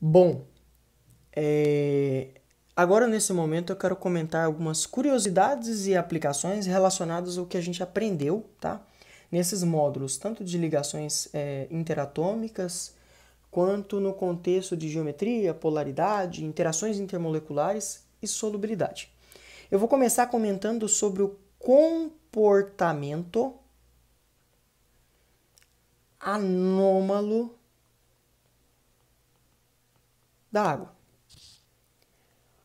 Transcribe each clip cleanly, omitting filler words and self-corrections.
Bom, agora nesse momento eu quero comentar algumas curiosidades e aplicações relacionadas ao que a gente aprendeu, tá? Nesses módulos, tanto de ligações interatômicas, quanto no contexto de geometria, polaridade, interações intermoleculares e solubilidade. Eu vou começar comentando sobre o comportamento anômalo da água.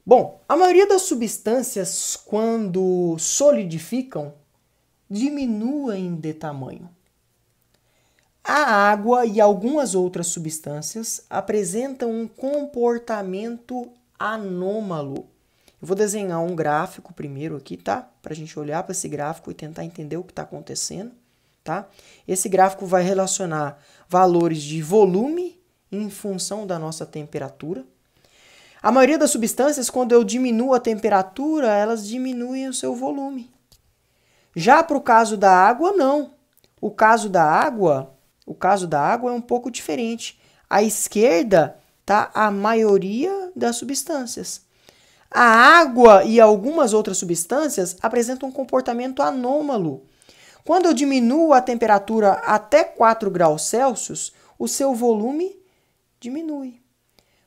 Bom, a maioria das substâncias, quando solidificam, diminuem de tamanho. A água e algumas outras substâncias apresentam um comportamento anômalo. Eu vou desenhar um gráfico primeiro aqui, tá? Para a gente olhar para esse gráfico e tentar entender o que está acontecendo, tá? Esse gráfico vai relacionar valores de volume em função da nossa temperatura. A maioria das substâncias, quando eu diminuo a temperatura, elas diminuem o seu volume. Já para o caso da água, não. O caso da água é um pouco diferente. À esquerda está a maioria das substâncias. A água e algumas outras substâncias apresentam um comportamento anômalo. Quando eu diminuo a temperatura até 4 graus Celsius, o seu volume diminui.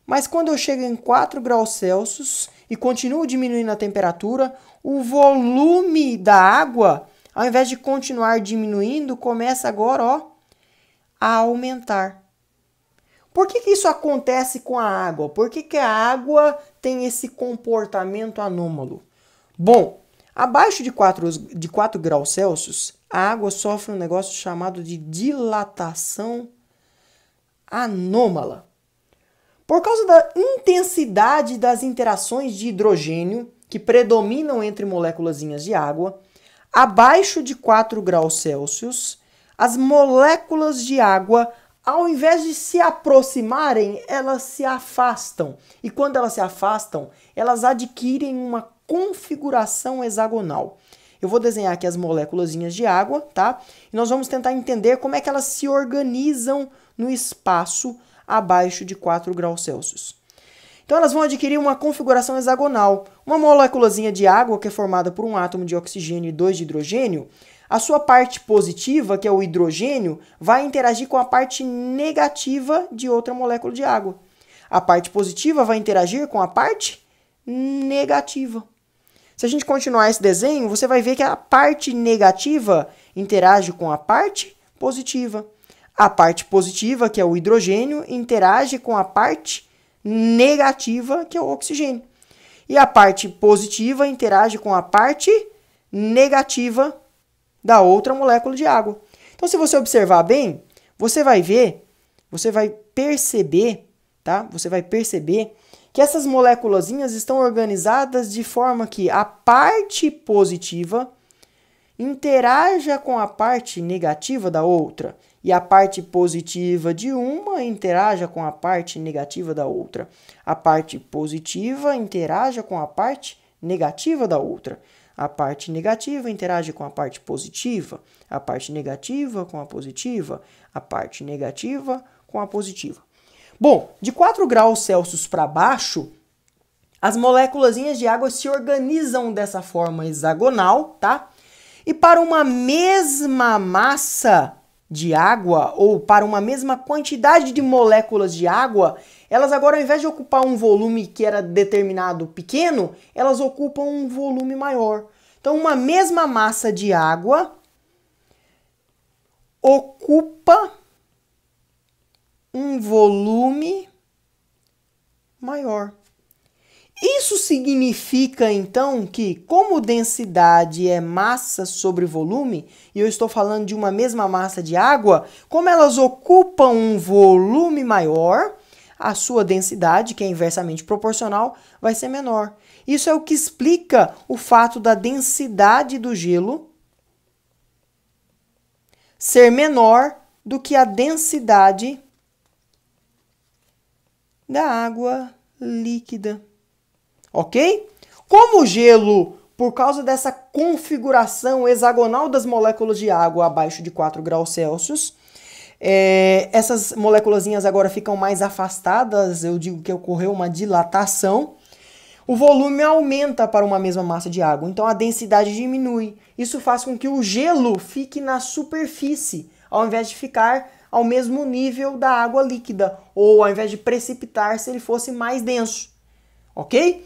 Mas quando eu chego em 4 graus Celsius e continuo diminuindo a temperatura, o volume da água, ao invés de continuar diminuindo, começa agora, a aumentar. Por que isso acontece com a água? Por que a água tem esse comportamento anômalo? Bom, abaixo de 4 graus Celsius, a água sofre um negócio chamado de dilatação anômala. Por causa da intensidade das interações de hidrogênio que predominam entre moléculazinhas de água, abaixo de 4 graus Celsius, as moléculas de água, ao invés de se aproximarem, elas se afastam. E quando elas se afastam, elas adquirem uma configuração hexagonal. Eu vou desenhar aqui as moléculazinhas de água, tá? E nós vamos tentar entender como é que elas se organizam no espaço abaixo de 4 graus Celsius. Então elas vão adquirir uma configuração hexagonal. Uma moléculazinha de água, que é formada por um átomo de oxigênio e 2 de hidrogênio, a sua parte positiva, que é o hidrogênio, vai interagir com a parte negativa de outra molécula de água. A parte positiva vai interagir com a parte negativa. Se a gente continuar esse desenho, você vai ver que a parte negativa interage com a parte positiva. A parte positiva, que é o hidrogênio, interage com a parte negativa, que é o oxigênio. E a parte positiva interage com a parte negativa da outra molécula de água. Então, se você observar bem, você vai perceber, tá? Você vai perceber que essas moléculazinhas estão organizadas de forma que a parte positiva interaja com a parte negativa da outra e a parte positiva de uma interaja com a parte negativa da outra. A parte positiva interaja com a parte negativa da outra. A parte negativa interage com a parte positiva, a parte negativa com a positiva, a parte negativa com a positiva. Bom, de 4 graus Celsius para baixo, as moléculazinhas de água se organizam dessa forma hexagonal, tá? E para uma mesma massa de água, ou para uma mesma quantidade de moléculas de água, elas agora, ao invés de ocupar um volume que era determinado pequeno, elas ocupam um volume maior. Então, uma mesma massa de água ocupa um volume maior. Isso significa, então, que como densidade é massa sobre volume, e eu estou falando de uma mesma massa de água, como elas ocupam um volume maior, a sua densidade, que é inversamente proporcional, vai ser menor. Isso é o que explica o fato da densidade do gelo ser menor do que a densidade da água líquida. Ok? Como o gelo, por causa dessa configuração hexagonal das moléculas de água abaixo de 4 graus Celsius, Essas moléculazinhas agora ficam mais afastadas, eu digo que ocorreu uma dilatação. O volume aumenta para uma mesma massa de água, então a densidade diminui. Isso faz com que o gelo fique na superfície, ao invés de ficar ao mesmo nível da água líquida, ou ao invés de precipitar se ele fosse mais denso, ok?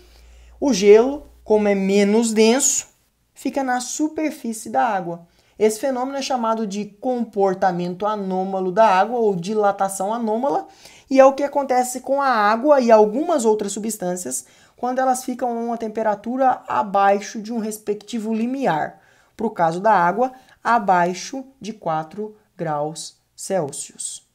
O gelo, como é menos denso, fica na superfície da água. Esse fenômeno é chamado de comportamento anômalo da água ou dilatação anômala, e é o que acontece com a água e algumas outras substâncias quando elas ficam a uma temperatura abaixo de um respectivo limiar. Para o caso da água, abaixo de 4 graus Celsius.